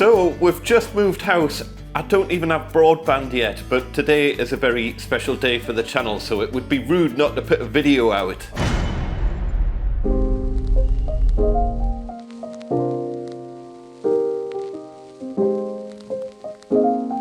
So we've just moved house. I don't even have broadband yet, but today is a very special day for the channel, so it would be rude not to put a video out.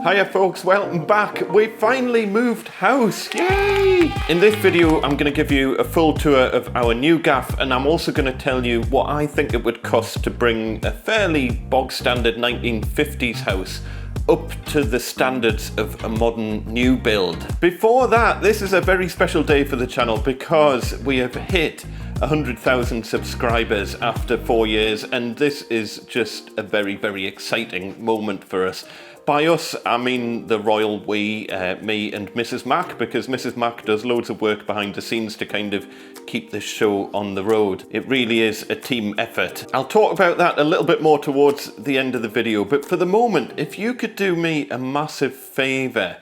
Hiya folks, welcome back. We finally moved house, yay! In this video, I'm going to give you a full tour of our new gaff, and I'm also going to tell you what I think it would cost to bring a fairly bog standard 1950s house up to the standards of a modern new build. Before that, this is a very special day for the channel because we have hit 100,000 subscribers after 4 years, and this is just a very, very exciting moment for us. By us, I mean the royal we, me and Mrs. Mac, because Mrs. Mac does loads of work behind the scenes to kind of keep this show on the road. It really is a team effort. I'll talk about that a little bit more towards the end of the video, but for the moment, if you could do me a massive favour.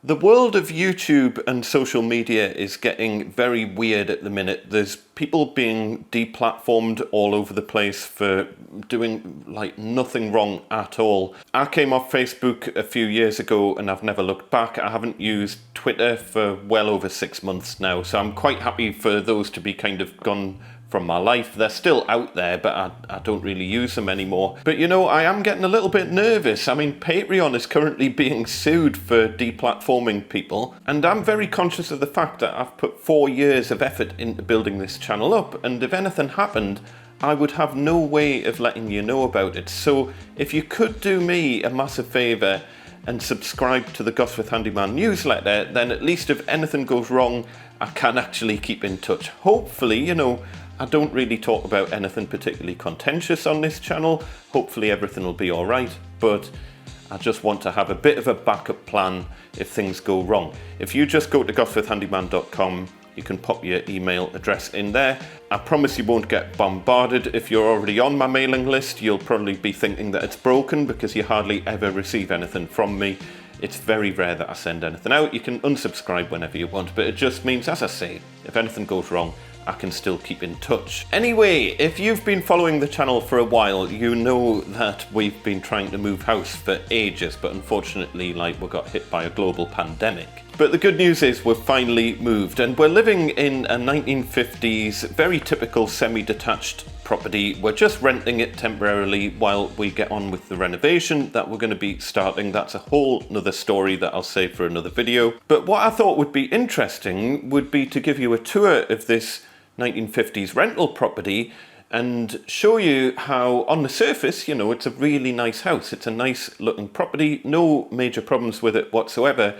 The world of YouTube and social media is getting very weird at the minute. There's people being deplatformed all over the place for doing like nothing wrong at all. I came off Facebook a few years ago and I've never looked back. I haven't used Twitter for well over 6 months now, so I'm quite happy for those to be kind of gone from my life. They're still out there, but I don't really use them anymore. But you know, I am getting a little bit nervous. I mean, Patreon is currently being sued for deplatforming people, and I'm very conscious of the fact that I've put 4 years of effort into building this channel up, and if anything happened, I would have no way of letting you know about it. So if you could do me a massive favour and subscribe to the Gosforth Handyman newsletter, then at least if anything goes wrong, I can actually keep in touch. Hopefully, you know, I don't really talk about anything particularly contentious on this channel. Hopefully everything will be all right, but I just want to have a bit of a backup plan if things go wrong. If you just go to gosforthhandyman.com, you can pop your email address in there. I promise you won't get bombarded. If you're already on my mailing list, you'll probably be thinking that it's broken because you hardly ever receive anything from me. It's very rare that I send anything out. You can unsubscribe whenever you want, but it just means, as I say, if anything goes wrong, I can still keep in touch. Anyway, if you've been following the channel for a while, you know that we've been trying to move house for ages, but unfortunately, like, we got hit by a global pandemic. But the good news is we've finally moved, and we're living in a 1950s, very typical semi-detached property. We're just renting it temporarily while we get on with the renovation that we're going to be starting. That's a whole nother story that I'll save for another video. But what I thought would be interesting would be to give you a tour of this 1950s rental property and show you how on the surface, you know, it's a really nice house. It's a nice looking property, no major problems with it whatsoever.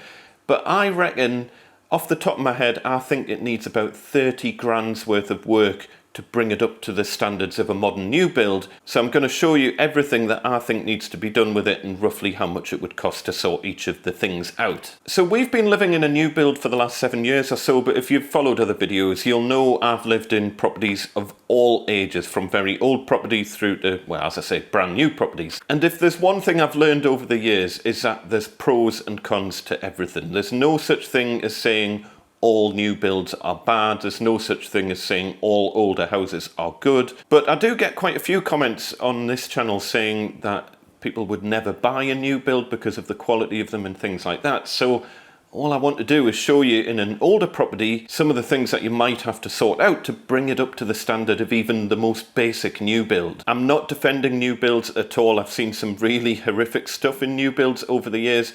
But I reckon, off the top of my head, I think it needs about 30 grand's worth of work to bring it up to the standards of a modern new build. So I'm going to show you everything that I think needs to be done with it and roughly how much it would cost to sort each of the things out. So we've been living in a new build for the last 7 years or so, but if you've followed other videos, you'll know I've lived in properties of all ages, from very old properties through to, well, as I say, brand new properties. And if there's one thing I've learned over the years, is that there's pros and cons to everything. There's no such thing as saying all new builds are bad. There's no such thing as saying all older houses are good. But I do get quite a few comments on this channel saying that people would never buy a new build because of the quality of them and things like that. So all I want to do is show you in an older property some of the things that you might have to sort out to bring it up to the standard of even the most basic new build. I'm not defending new builds at all. I've seen some really horrific stuff in new builds over the years.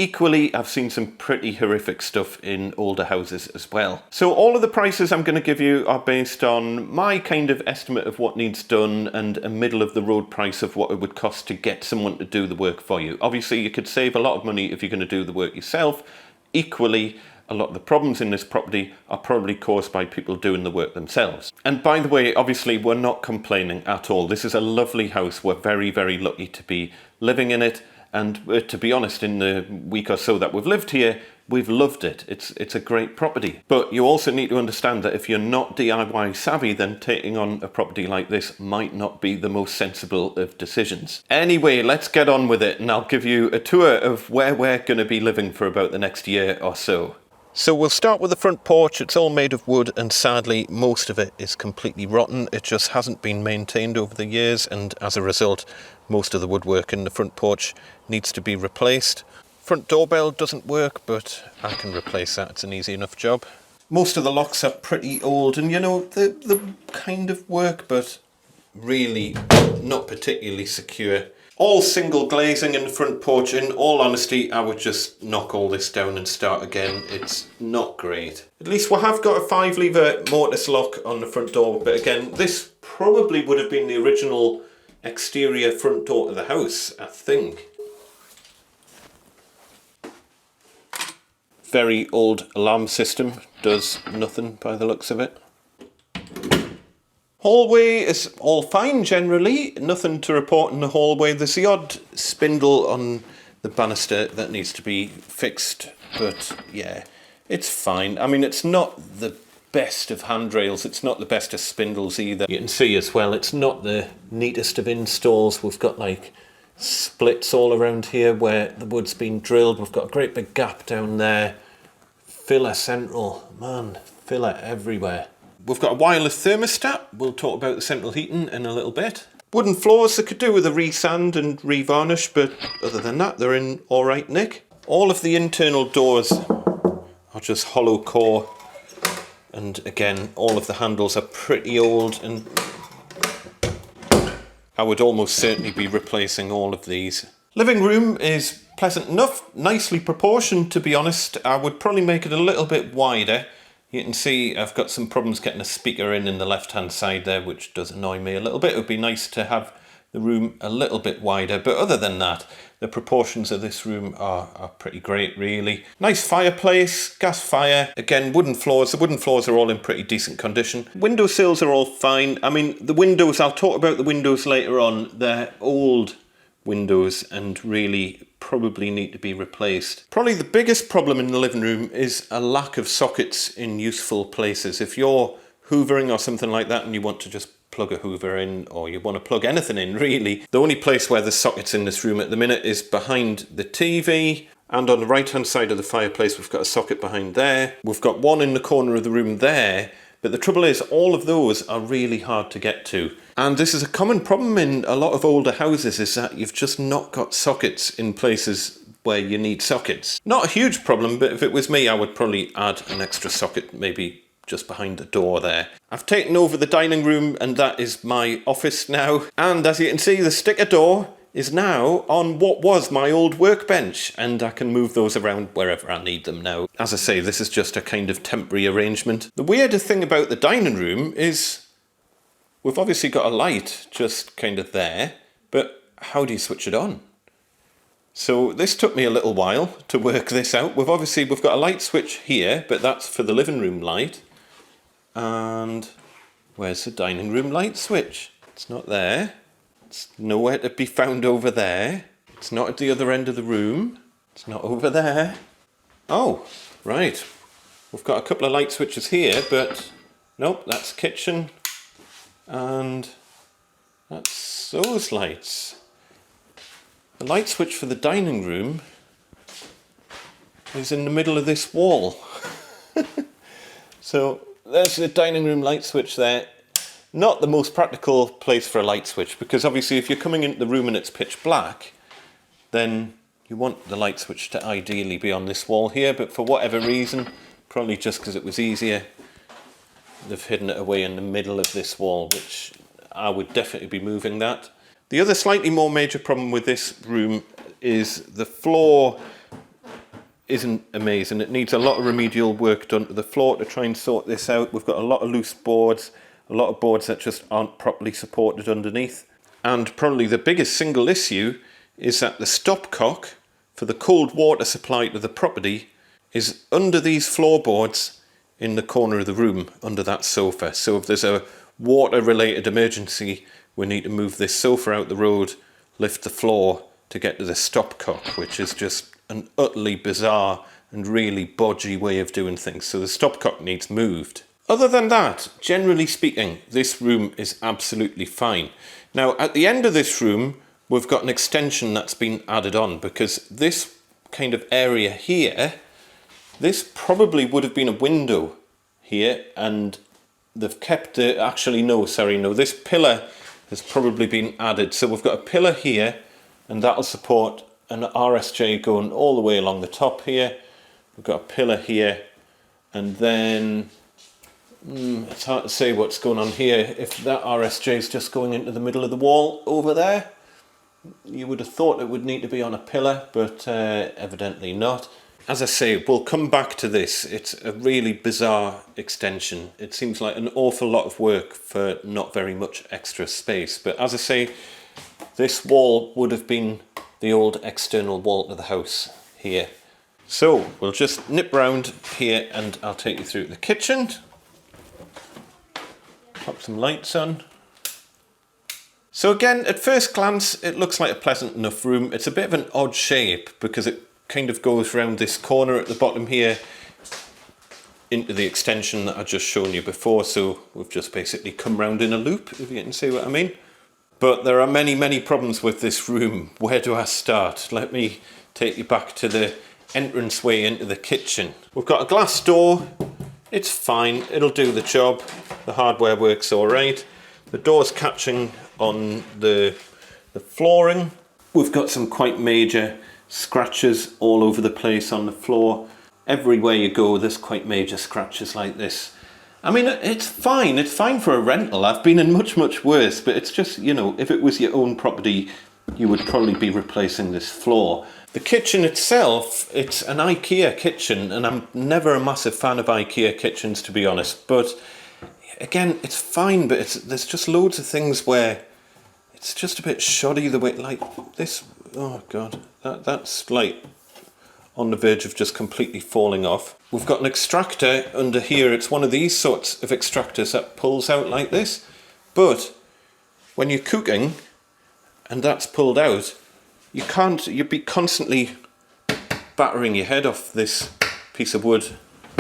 Equally, I've seen some pretty horrific stuff in older houses as well. So all of the prices I'm going to give you are based on my kind of estimate of what needs done and a middle of the road price of what it would cost to get someone to do the work for you. Obviously, you could save a lot of money if you're going to do the work yourself. Equally, a lot of the problems in this property are probably caused by people doing the work themselves. And by the way, obviously, we're not complaining at all. This is a lovely house. We're very, very lucky to be living in it. And to be honest, in the week or so that we've lived here, we've loved it. It's a great property. But you also need to understand that if you're not DIY savvy, then taking on a property like this might not be the most sensible of decisions. Anyway, let's get on with it, and I'll give you a tour of where we're going to be living for about the next year or so. So we'll start with the front porch. It's all made of wood and sadly most of it is completely rotten. It just hasn't been maintained over the years, and as a result most of the woodwork in the front porch needs to be replaced. Front doorbell doesn't work, but I can replace that. It's an easy enough job. Most of the locks are pretty old and you know, they kind of work, but really not particularly secure. All single glazing in the front porch. In all honesty, I would just knock all this down and start again. It's not great. At least we have got a 5-lever mortise lock on the front door, but again, this probably would have been the original exterior front door to the house, I think. Very old alarm system, does nothing by the looks of it. Hallway is all fine generally, nothing to report in the hallway. There's the odd spindle on the banister that needs to be fixed, but yeah, it's fine. I mean, it's not the best of handrails, it's not the best of spindles either. You can see as well, it's not the neatest of installs. We've got like splits all around here where the wood's been drilled. We've got a great big gap down there. Filler central, man, filler everywhere. We've got a wireless thermostat. We'll talk about the central heating in a little bit. Wooden floors, they could do with a re-sand and re-varnish, but other than that, they're in all right nick. All of the internal doors are just hollow core. And again, all of the handles are pretty old, and I would almost certainly be replacing all of these. Living room is pleasant enough, nicely proportioned to be honest. I would probably make it a little bit wider. You can see I've got some problems getting a speaker in the left hand side there, which does annoy me a little bit. It would be nice to have the room a little bit wider, but other than that, the proportions of this room are pretty great really. Nice fireplace, gas fire, again wooden floors. The wooden floors are all in pretty decent condition. Window sills are all fine. I mean, the windows, I'll talk about the windows later on. They're old windows and really probably need to be replaced. Probably the biggest problem in the living room is a lack of sockets in useful places. If you're hoovering or something like that and you want to just plug a hoover in, or you want to plug anything in really, the only place where there's sockets in this room at the minute is behind the TV, and on the right hand side of the fireplace we've got a socket behind there. We've got one in the corner of the room there, but the trouble is all of those are really hard to get to. And this is a common problem in a lot of older houses, is that you've just not got sockets in places where you need sockets. Not a huge problem, but if it was me, I would probably add an extra socket, maybe just behind the door there. I've taken over the dining room and that is my office now. And as you can see, the sticker door is now on what was my old workbench, and I can move those around wherever I need them now. As I say, this is just a kind of temporary arrangement. The weirder thing about the dining room is we've obviously got a light just kind of there, but how do you switch it on? So this took me a little while to work this out. We've got a light switch here, but that's for the living room light. And where's the dining room light switch? It's not there. It's nowhere to be found over there. It's not at the other end of the room. It's not over there. Oh, right. We've got a couple of light switches here, but nope, that's kitchen. And that's those lights. The light switch for the dining room is in the middle of this wall. So there's the dining room light switch there. Not the most practical place for a light switch, because obviously if you're coming into the room and it's pitch black, then you want the light switch to ideally be on this wall here, but for whatever reason, probably just because it was easier, they've hidden it away in the middle of this wall, which I would definitely be moving that. The other slightly more major problem with this room is the floor isn't amazing. It needs a lot of remedial work done to the floor to try and sort this out. We've got a lot of loose boards, a lot of boards that just aren't properly supported underneath. And probably the biggest single issue is that the stopcock for the cold water supply to the property is under these floorboards in the corner of the room, under that sofa. So if there's a water-related emergency, we need to move this sofa out the road, lift the floor to get to the stopcock, which is just an utterly bizarre and really bodgy way of doing things. So the stopcock needs moved. Other than that, generally speaking, this room is absolutely fine. Now, at the end of this room, we've got an extension that's been added on, because this kind of area here This probably would have been a window here, and they've kept the, actually no, sorry, no, this pillar has probably been added. So we've got a pillar here, and that'll support an RSJ going all the way along the top here. We've got a pillar here, and then it's hard to say what's going on here. If that RSJ is just going into the middle of the wall over there, you would have thought it would need to be on a pillar, but evidently not. As I say, we'll come back to this. It's a really bizarre extension. It seems like an awful lot of work for not very much extra space. But as I say, this wall would have been the old external wall to the house here. So we'll just nip round here and I'll take you through the kitchen. Pop some lights on. So again, at first glance, it looks like a pleasant enough room. It's a bit of an odd shape because it kind of goes around this corner at the bottom here into the extension that I've just shown you before. So we've just basically come round in a loop, if you can see what I mean. But there are many, many problems with this room. Where do I start? Let me take you back to the entranceway into the kitchen. We've got a glass door. It's fine, it'll do the job. The hardware works all right. The door's catching on the flooring. We've got some quite major scratches all over the place on the floor. Everywhere you go, there's quite major scratches like this. I mean, it's fine for a rental. I've been in much, much worse, but it's just, you know, if it was your own property, you would probably be replacing this floor. The kitchen itself, it's an IKEA kitchen, and I'm never a massive fan of IKEA kitchens, to be honest, but again, it's fine, but there's just loads of things where it's just a bit shoddy the way, like this, oh God, that's like on the verge of just completely falling off. We've got an extractor under here. It's one of these sorts of extractors that pulls out like this, but when you're cooking and that's pulled out, you'd be constantly battering your head off this piece of wood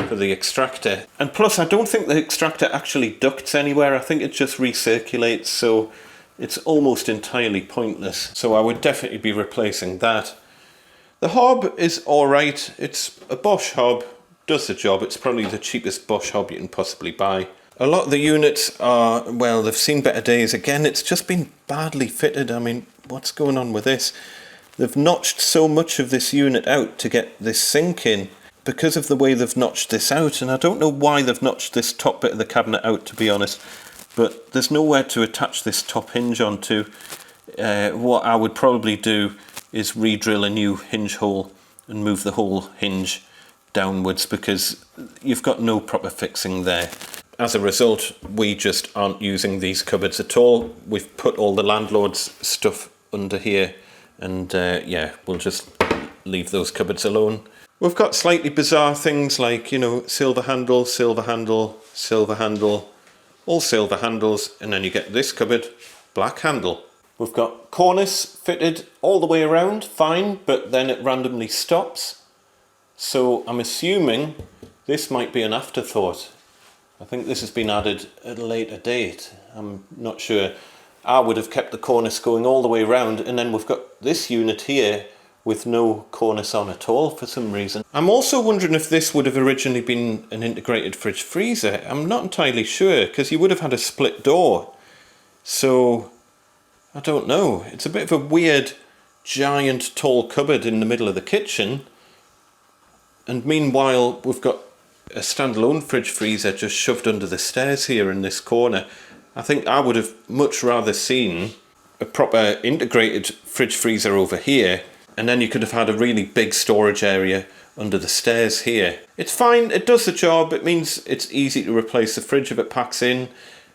for the extractor. And plus, I don't think the extractor actually ducts anywhere. I think it just recirculates, so it's almost entirely pointless. So I would definitely be replacing that. The hob is alright. It's a Bosch hob, does the job. It's probably the cheapest Bosch hob you can possibly buy. A lot of the units are, well, they've seen better days. Again, it's just been badly fitted. I mean, what's going on with this? They've notched so much of this unit out to get this sink in because of the way they've notched this out. And I don't know why they've notched this top bit of the cabinet out, to be honest. But there's nowhere to attach this top hinge onto. What I would probably do is re-drill a new hinge hole and move the whole hinge downwards, because you've got no proper fixing there. As a result, we just aren't using these cupboards at all. We've put all the landlord's stuff under here, and yeah, we'll just leave those cupboards alone. We've got slightly bizarre things like, you know, silver handle, silver handle, silver handle, all silver handles, and then you get this cupboard, black handle. We've got cornice fitted all the way around, fine, but then it randomly stops. So I'm assuming this might be an afterthought. I think this has been added at a later date. I'm not sure. I would have kept the cornice going all the way around, and then we've got this unit here with no cornice on at all for some reason. I'm also wondering if this would have originally been an integrated fridge freezer. I'm not entirely sure, because you would have had a split door. So I don't know. It's a bit of a weird, giant, tall cupboard in the middle of the kitchen. And meanwhile, we've got a standalone fridge freezer just shoved under the stairs here in this corner. I think I would have much rather seen a proper integrated fridge freezer over here, and then you could have had a really big storage area under the stairs here. It's fine, it does the job. It means it's easy to replace the fridge if it packs in.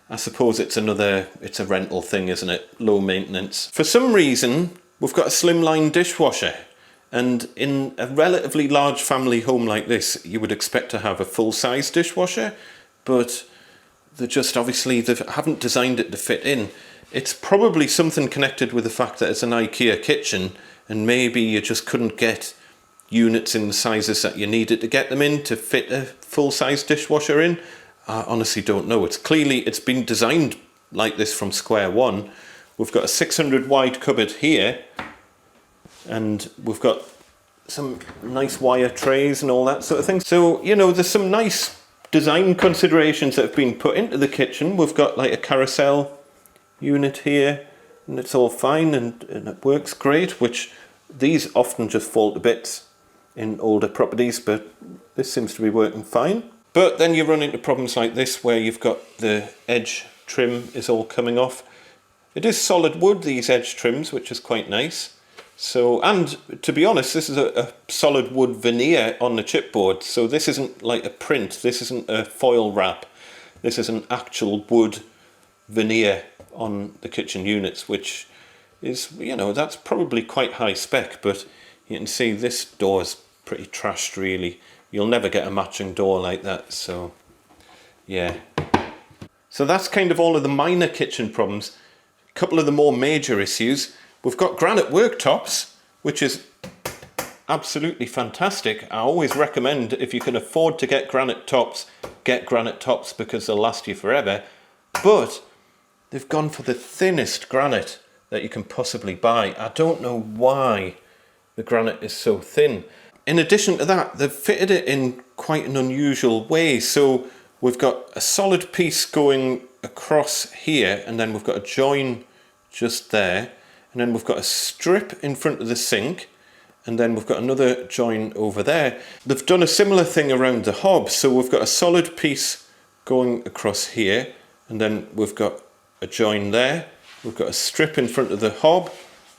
I suppose it's a rental thing, isn't it? Low maintenance. For some reason, we've got a slimline dishwasher. And in a relatively large family home like this, you would expect to have a full-size dishwasher, but they haven't designed it to fit in. It's probably something connected with the fact that it's an IKEA kitchen, and maybe you just couldn't get units in the sizes that you needed to get them in to fit a full-size dishwasher in. I honestly don't know. It's been designed like this from square one. We've got a 600 wide cupboard here, and we've got some nice wire trays and all that sort of thing. So, you know, there's some nice design considerations that have been put into the kitchen. We've got like a carousel unit here, and it's all fine and it works great, which these often just fall to bits in older properties, but this seems to be working fine. But then you run into problems like this where you've got the edge trim is all coming off. It is solid wood, these edge trims, which is quite nice. So, and to be honest, this is a solid wood veneer on the chipboard, so this isn't like a print, this isn't a foil wrap, this is an actual wood veneer on the kitchen units, which is, you know, that's probably quite high spec, but you can see this door is pretty trashed really. You'll never get a matching door like that, so yeah. So that's kind of all of the minor kitchen problems. A couple of the more major issues. We've got granite worktops, which is absolutely fantastic. I always recommend, if you can afford to get granite tops because they'll last you forever. But they've gone for the thinnest granite that you can possibly buy. I don't know why the granite is so thin. In addition to that, they've fitted it in quite an unusual way. So we've got a solid piece going across here, and then we've got a join just there. And then we've got a strip in front of the sink, and then we've got another join over there. They've done a similar thing around the hob, so we've got a solid piece going across here, and then we've got a join there. We've got a strip in front of the hob,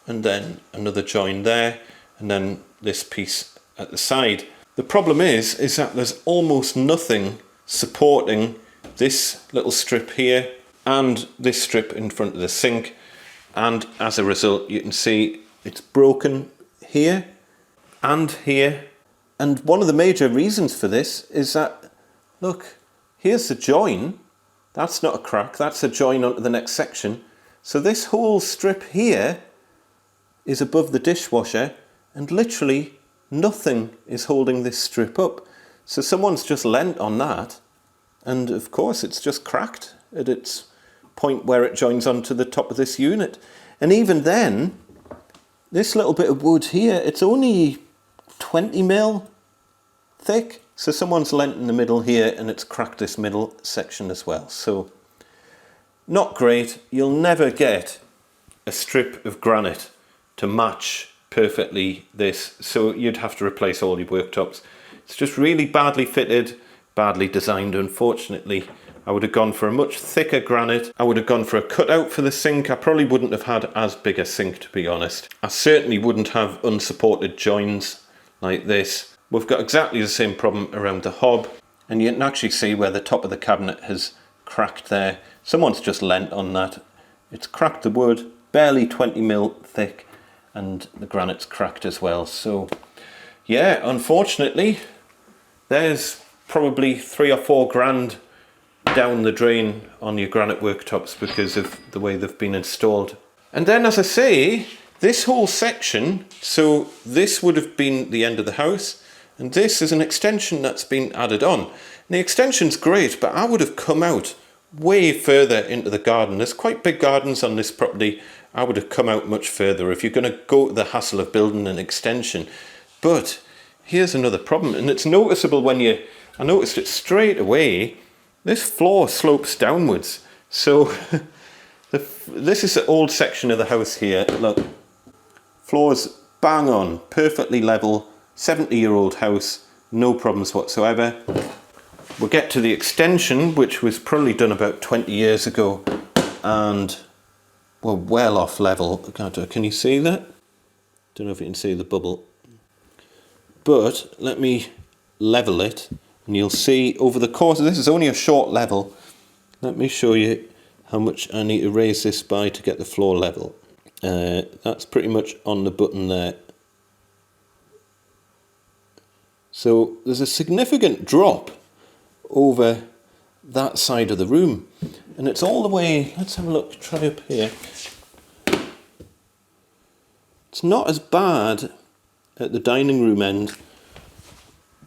and then another join there, and then this piece at the side. The problem is that there's almost nothing supporting this little strip here and this strip in front of the sink. And as a result, you can see it's broken here and here. And one of the major reasons for this is that, look, here's the join. That's not a crack, that's a join onto the next section. So this whole strip here is above the dishwasher, and literally nothing is holding this strip up. So someone's just leant on that, and of course it's just cracked at its point where it joins onto the top of this unit. And even then, this little bit of wood here, it's only 20 mil thick. So someone's leant in the middle here and it's cracked this middle section as well. So not great. You'll never get a strip of granite to match perfectly this. So you'd have to replace all your worktops. It's just really badly fitted, badly designed, unfortunately. I would have gone for a much thicker granite. I would have gone for a cutout for the sink. I probably wouldn't have had as big a sink, to be honest. I certainly wouldn't have unsupported joins like this. We've got exactly the same problem around the hob, and you can actually see where the top of the cabinet has cracked there. Someone's just leant on that. It's cracked the wood, barely 20 mil thick, and the granite's cracked as well. So yeah, unfortunately, there's probably 3 or 4 grand down the drain on your granite worktops because of the way they've been installed. And then, as I say, this whole section, so this would have been the end of the house, and this is an extension that's been added on. And the extension's great, but I would have come out way further into the garden. There's quite big gardens on this property. I would have come out much further if you're going to go to the hassle of building an extension. But here's another problem, and it's noticeable when I noticed it straight away. This floor slopes downwards, so this is the old section of the house here. Look, floor's bang on, perfectly level, 70-year-old house, no problems whatsoever. We'll get to the extension, which was probably done about 20 years ago, and we're well off level. Can you see that? Don't know if you can see the bubble. But let me level it. And you'll see over the course, this is only a short level. Let me show you how much I need to raise this by to get the floor level. That's pretty much on the button there. So there's a significant drop over that side of the room. And it's all the way, let's have a look, try up here. It's not as bad at the dining room end,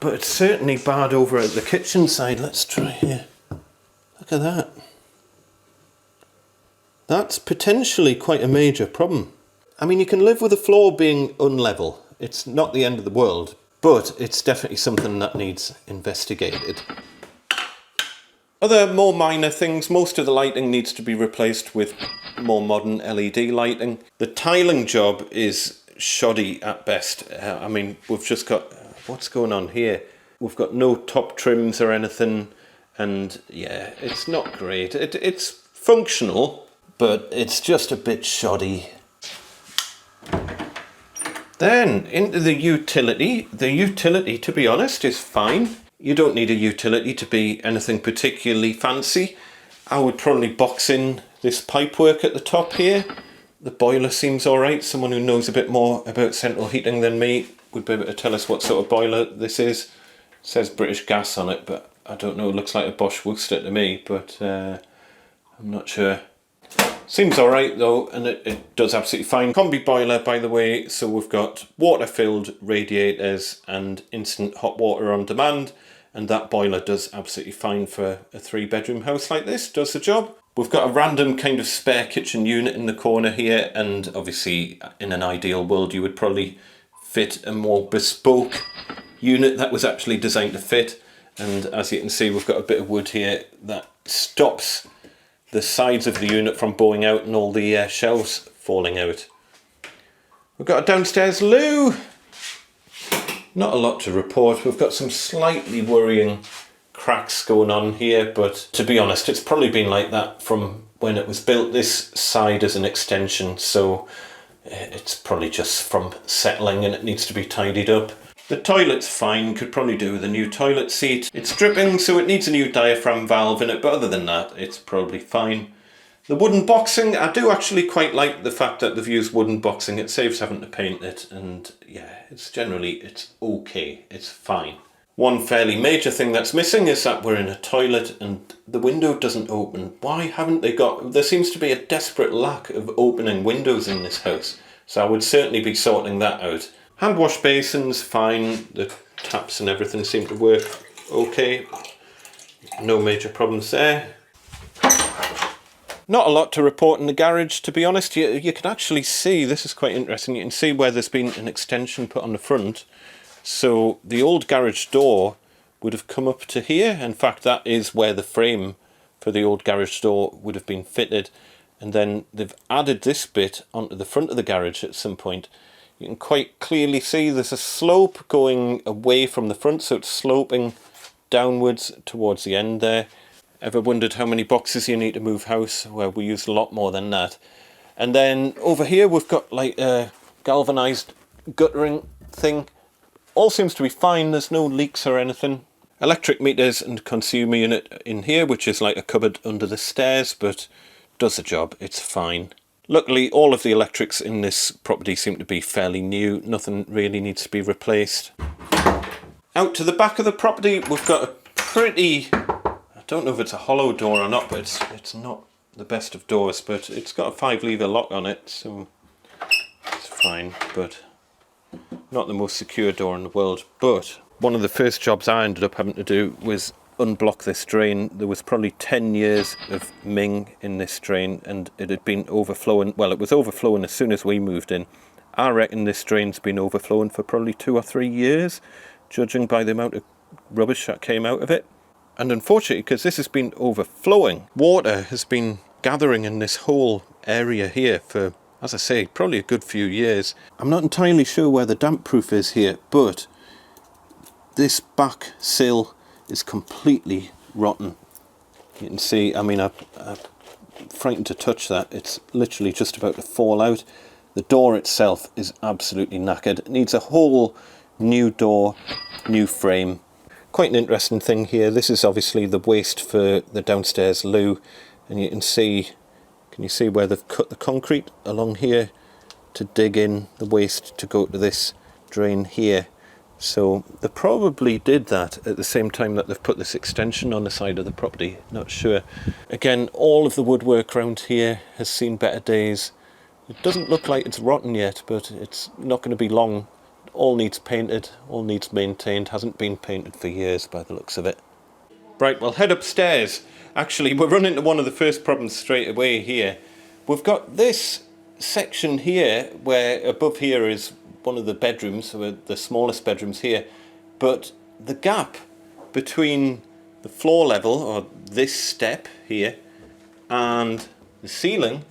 but it's certainly bad over at the kitchen side. Let's try here. Look at that. That's potentially quite a major problem. I mean, you can live with the floor being unlevel, It's not the end of the world, but it's definitely something that needs investigated. Other more minor things, most of the lighting needs to be replaced with more modern LED lighting. The tiling job is shoddy at best. I mean, we've just got, what's going on here? We've got no top trims or anything, and yeah, it's not great. It's functional, but it's just a bit shoddy. Then into the utility. The utility, to be honest, is fine. You don't need a utility to be anything particularly fancy. I would probably box in this pipework at the top here. The boiler seems alright. Someone who knows a bit more about central heating than me would be able to tell us what sort of boiler this is. It says British Gas on it, but I don't know. It looks like a Bosch Worcester to me, but I'm not sure. Seems alright though, and it does absolutely fine. Combi boiler, by the way, so we've got water-filled radiators and instant hot water on demand, and that boiler does absolutely fine for a 3-bedroom house like this, does the job. We've got a random kind of spare kitchen unit in the corner here, and obviously in an ideal world you would probably fit a more bespoke unit that was actually designed to fit, and as you can see we've got a bit of wood here that stops the sides of the unit from bowing out and all the shelves falling out. We've got a downstairs loo. Not a lot to report. We've got some slightly worrying cracks going on here, but to be honest, it's probably been like that from when it was built. This side is an extension, so it's probably just from settling and it needs to be tidied up. The toilet's fine, could probably do with a new toilet seat. It's dripping, so it needs a new diaphragm valve in it, but other than that, it's probably fine. The wooden boxing, I do actually quite like the fact that they've used wooden boxing. It saves having to paint it, and yeah, it's okay, it's fine. One fairly major thing that's missing is that we're in a toilet and the window doesn't open. Why haven't they got... There seems to be a desperate lack of opening windows in this house, so I would certainly be sorting that out. Hand wash basins, fine. The taps and everything seem to work okay. No major problems there. Not a lot to report in the garage, to be honest. You can actually see, this is quite interesting, you can see where there's been an extension put on the front. So the old garage door would have come up to here. In fact, that is where the frame for the old garage door would have been fitted. And then they've added this bit onto the front of the garage at some point. You can quite clearly see there's a slope going away from the front, so it's sloping downwards towards the end there. Ever wondered how many boxes you need to move house? Well, we use a lot more than that. And then over here we've got like a galvanised guttering thing. All seems to be fine, there's no leaks or anything. Electric meters and consumer unit in here, which is like a cupboard under the stairs, but does the job, it's fine. Luckily, all of the electrics in this property seem to be fairly new. Nothing really needs to be replaced. Out to the back of the property, we've got a pretty... I don't know if it's a hollow door or not, but it's not the best of doors, but it's got a 5-lever lock on it, so it's fine, but not the most secure door in the world. But one of the first jobs I ended up having to do was unblock this drain. There was probably 10 years of Ming in this drain and it had been overflowing. Well, it was overflowing as soon as we moved in. I reckon this drain's been overflowing for probably 2 or 3 years, judging by the amount of rubbish that came out of it. And unfortunately, because this has been overflowing, water has been gathering in this whole area here for, as I say, probably a good few years. I'm not entirely sure where the damp proof is here, but this back sill is completely rotten. You can see, I mean, I'm frightened to touch that. It's literally just about to fall out. The door itself is absolutely knackered. It needs a whole new door, new frame. Quite an interesting thing here. This is obviously the waste for the downstairs loo, and you can see, can you see where they've cut the concrete along here to dig in the waste to go to this drain here. So they probably did that at the same time that they've put this extension on the side of the property, not sure. Again, all of the woodwork around here has seen better days. It doesn't look like it's rotten yet, but it's not going to be long. All needs painted, all needs maintained, hasn't been painted for years by the looks of it. Right, well, head upstairs. Actually, we're running into one of the first problems straight away here. We've got this section here where above here is one of the bedrooms, so the smallest bedrooms here, but the gap between the floor level, or this step here, and the ceiling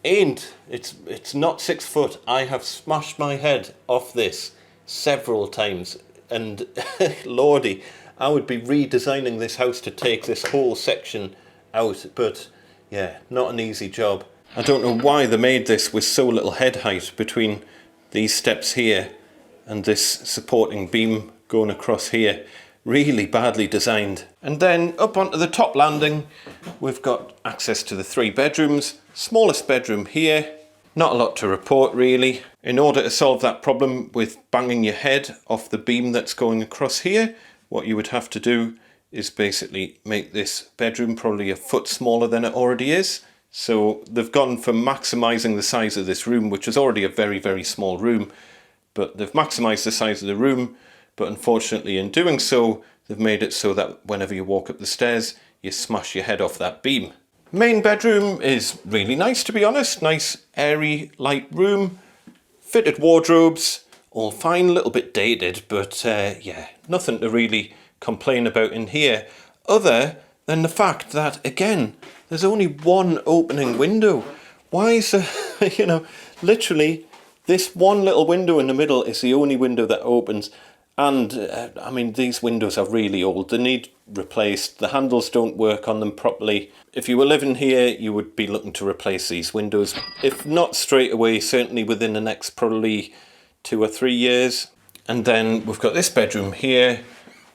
it's not 6 foot. I have smashed my head off this several times, and lordy, I would be redesigning this house to take this whole section out, but yeah, not an easy job. I don't know why they made this with so little head height between these steps here and this supporting beam going across here. Really badly designed. And then up onto the top landing, we've got access to the 3 bedrooms. Smallest bedroom here. Not a lot to report really. In order to solve that problem with banging your head off the beam that's going across here, what you would have to do is basically make this bedroom probably a foot smaller than it already is. So they've gone for maximising the size of this room, which is already a very, very small room, but they've maximised the size of the room, but unfortunately in doing so, they've made it so that whenever you walk up the stairs, you smash your head off that beam. Main bedroom is really nice, to be honest. Nice, airy, light room. Fitted wardrobes, all fine, a little bit dated, but yeah, nothing to really complain about in here, other than the fact that, again, there's only one opening window. Why is there, you know, literally this one little window in the middle is the only window that opens. And I mean, these windows are really old. They need replaced. The handles don't work on them properly. If you were living here, you would be looking to replace these windows. If not straight away, certainly within the next probably 2 or 3 years. And then we've got this bedroom here,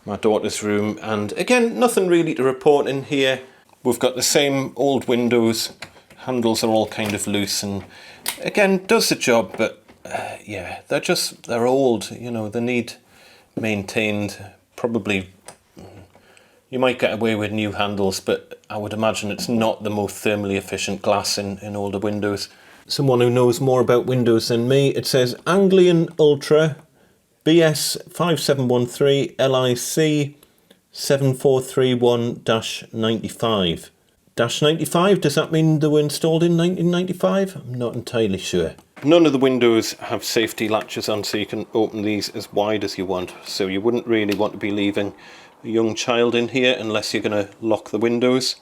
my daughter's room. And again, nothing really to report in here. We've got the same old windows. Handles are all kind of loose and again, does the job, but yeah, they're old, you know, they need maintained. Probably you might get away with new handles, but I would imagine it's not the most thermally efficient glass in older windows. Someone who knows more about windows than me, it says Anglian Ultra BS 5713 LIC 7431-95. -95, does that mean they were installed in 1995? I'm not entirely sure. None of the windows have safety latches on, so you can open these as wide as you want. So you wouldn't really want to be leaving a young child in here unless you're going to lock the windows.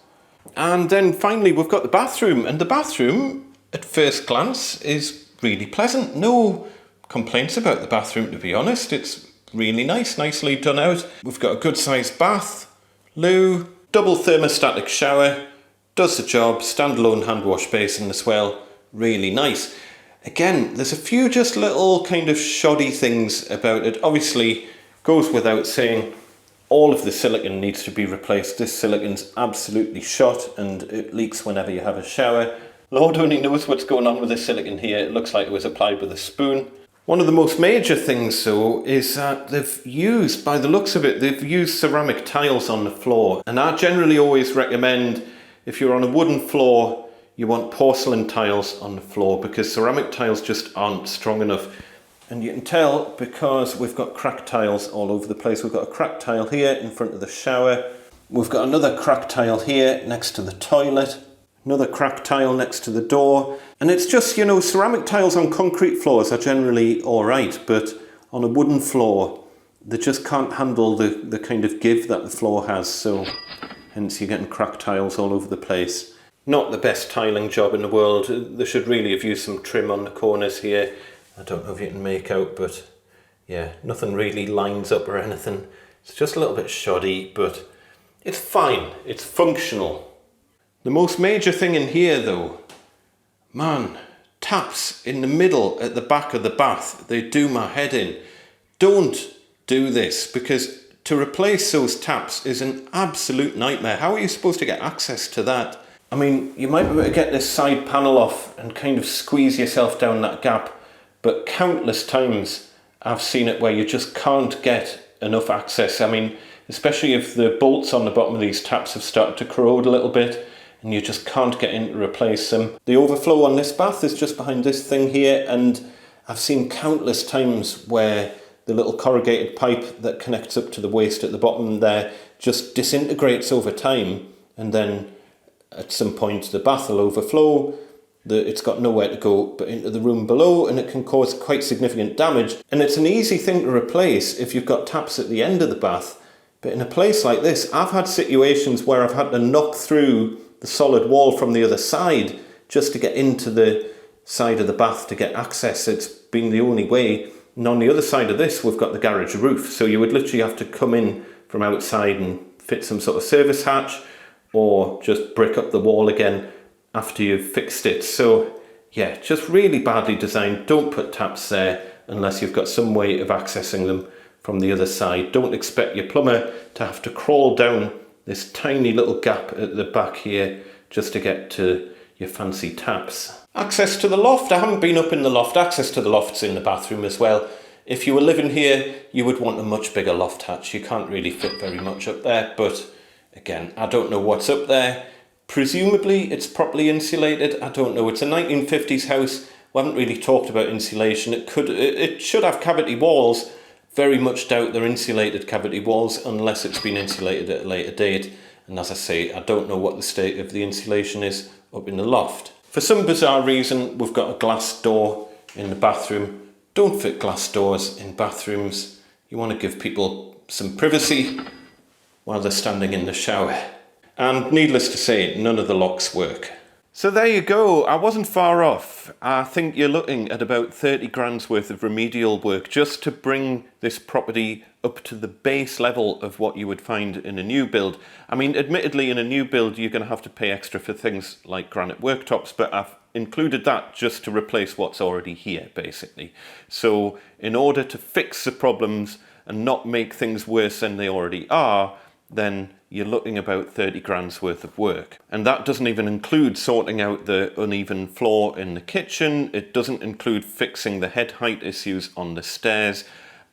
And then finally we've got the bathroom, and the bathroom at first glance is really pleasant. No complaints about the bathroom, to be honest. It's really nice, nicely done out. We've got a good sized bath, loo, double thermostatic shower, does the job, standalone hand wash basin as well, really nice. Again, there's a few just little kind of shoddy things about it. Obviously, goes without saying, all of the silicone needs to be replaced. This silicone's absolutely shot and it leaks whenever you have a shower. Lord only knows what's going on with the silicone here. It looks like it was applied with a spoon. One of the most major things though is that they've used, by the looks of it, they've used ceramic tiles on the floor. And I generally always recommend, if you're on a wooden floor, you want porcelain tiles on the floor because ceramic tiles just aren't strong enough. And you can tell because we've got cracked tiles all over the place. We've got a cracked tile here in front of the shower. We've got another cracked tile here next to the toilet. Another cracked tile next to the door. And it's just, you know, ceramic tiles on concrete floors are generally all right, but on a wooden floor, they just can't handle the kind of give that the floor has. So hence you're getting cracked tiles all over the place. Not the best tiling job in the world. They should really have used some trim on the corners here. I don't know if you can make out, but yeah, nothing really lines up or anything. It's just a little bit shoddy, but it's fine. It's functional. The most major thing in here though, man, taps in the middle at the back of the bath, they do my head in. Don't do this, because to replace those taps is an absolute nightmare. How are you supposed to get access to that? I mean, you might be able to get this side panel off and kind of squeeze yourself down that gap, but countless times I've seen it where you just can't get enough access. I mean, especially if the bolts on the bottom of these taps have started to corrode a little bit and you just can't get in to replace them. The overflow on this bath is just behind this thing here, and I've seen countless times where the little corrugated pipe that connects up to the waste at the bottom there just disintegrates over time, and then at some point the bath will overflow It's got nowhere to go but into the room below, and it can cause quite significant damage. And it's an easy thing to replace if you've got taps at the end of the bath. But in a place like this, I've had situations where I've had to knock through the solid wall from the other side just to get into the side of the bath to get access. It's been the only way. And on the other side of this, we've got the garage roof. So you would literally have to come in from outside and fit some sort of service hatch, or just brick up the wall again after you've fixed it. So yeah, just really badly designed. Don't put taps there unless you've got some way of accessing them from the other side. Don't expect your plumber to have to crawl down this tiny little gap at the back here just to get to your fancy taps. Access to the loft. I haven't been up in the loft. Access to the loft's in the bathroom as well. If you were living here, you would want a much bigger loft hatch. You can't really fit very much up there, but again, I don't know what's up there. Presumably it's properly insulated. I don't know. It's a 1950s house. We haven't really talked about insulation. It should have cavity walls. Very much doubt they're insulated cavity walls unless it's been insulated at a later date. And as I say, I don't know what the state of the insulation is up in the loft. For some bizarre reason, we've got a glass door in the bathroom. Don't fit glass doors in bathrooms. You want to give people some privacy while they're standing in the shower. And needless to say, none of the locks work. So there you go. I wasn't far off. I think you're looking at about 30 grand's worth of remedial work just to bring this property up to the base level of what you would find in a new build. I mean, admittedly, in a new build, you're going to have to pay extra for things like granite worktops, but I've included that just to replace what's already here, basically. So in order to fix the problems and not make things worse than they already are, then you're looking about 30 grand's worth of work. And that doesn't even include sorting out the uneven floor in the kitchen. It doesn't include fixing the head height issues on the stairs.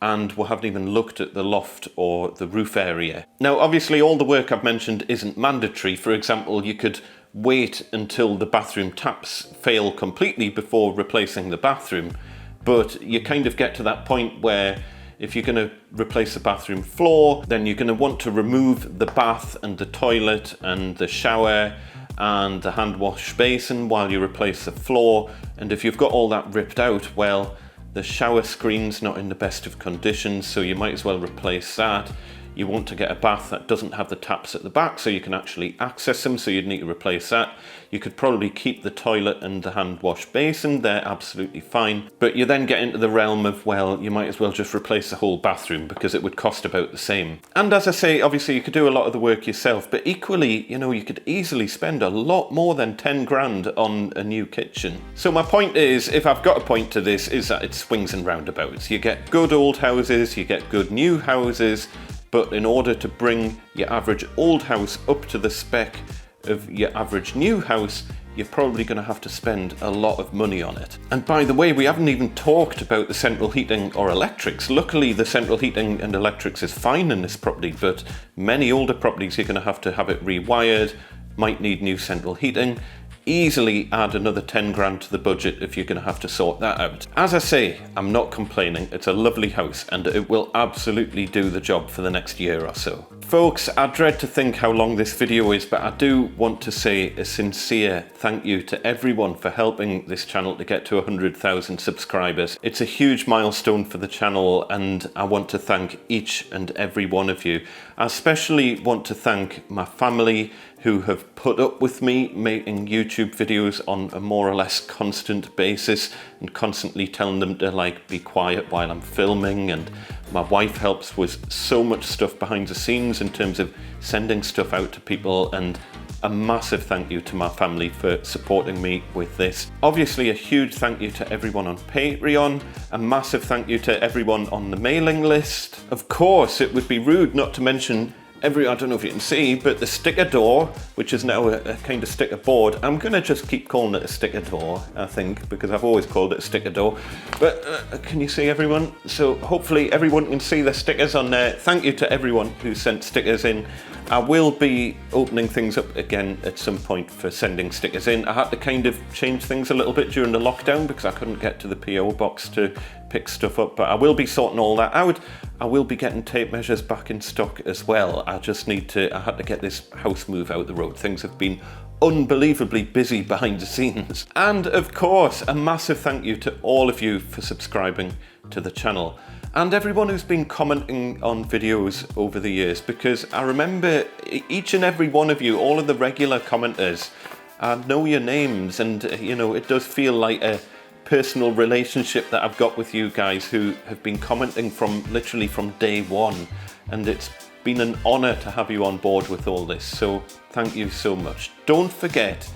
And we haven't even looked at the loft or the roof area. Now, obviously, all the work I've mentioned isn't mandatory. For example, you could wait until the bathroom taps fail completely before replacing the bathroom. But you kind of get to that point where if you're going to replace the bathroom floor, then you're going to want to remove the bath and the toilet and the shower and the hand wash basin while you replace the floor. And if you've got all that ripped out, well, the shower screen's not in the best of conditions, so you might as well replace that. You want to get a bath that doesn't have the taps at the back so you can actually access them, so you'd need to replace that. You could probably keep the toilet and the hand wash basin, they're absolutely fine. But you then get into the realm of, well, you might as well just replace the whole bathroom because it would cost about the same. And as I say, obviously you could do a lot of the work yourself, but equally, you know, you could easily spend a lot more than 10 grand on a new kitchen. So my point is, if I've got a point to this, is that it swings and roundabouts. You get good old houses, you get good new houses, but in order to bring your average old house up to the spec of your average new house, you're probably going to have to spend a lot of money on it. And by the way, we haven't even talked about the central heating or electrics. Luckily, the central heating and electrics is fine in this property, but many older properties, you're going to have it rewired, might need new central heating. Easily add another 10 grand to the budget if you're going to have to sort that out. As I say, I'm not complaining. It's a lovely house and it will absolutely do the job for the next year or so. Folks, I dread to think how long this video is, but I do want to say a sincere thank you to everyone for helping this channel to get to 100,000 subscribers. It's a huge milestone for the channel and I want to thank each and every one of you. I especially want to thank my family who have put up with me making YouTube videos on a more or less constant basis and constantly telling them to like be quiet while I'm filming, and my wife helps with so much stuff behind the scenes in terms of sending stuff out to people, and a massive thank you to my family for supporting me with this. Obviously a huge thank you to everyone on Patreon, a massive thank you to everyone on the mailing list. Of course, it would be rude not to mention I don't know if you can see, but the sticker door, which is now a kind of sticker board. I'm going to just keep calling it a sticker door, I think, because I've always called it a sticker door. But can you see everyone? So hopefully everyone can see the stickers on there. Thank you to everyone who sent stickers in. I will be opening things up again at some point for sending stickers in. I had to kind of change things a little bit during the lockdown because I couldn't get to the PO box to pick stuff up, but I will be sorting all that out. I will be getting tape measures back in stock as well. I had to get this house move out the road. Things have been unbelievably busy behind the scenes. And of course, a massive thank you to all of you for subscribing to the channel and everyone who's been commenting on videos over the years, because I remember each and every one of you, all of the regular commenters, I know your names, and you know, it does feel like a personal relationship that I've got with you guys who have been commenting from literally from day one, and it's been an honor to have you on board with all this, so thank you so much. Don't forget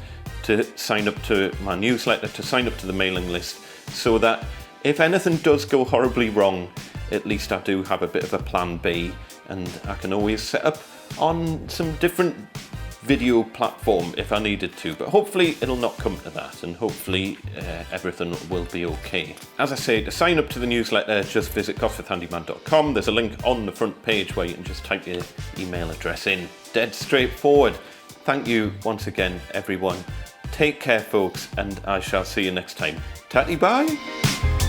to sign up to my newsletter, to sign up to the mailing list, so that if anything does go horribly wrong, at least I do have a bit of a plan B, and I can always set up on some different video platform if I needed to, but hopefully it'll not come to that, and hopefully everything will be okay. As I say, to sign up to the newsletter, just visit gosforthhandyman.com. There's a link on the front page where you can just type your email address in. Dead straightforward. Thank you once again, everyone. Take care, folks, and I shall see you next time. Tatty bye.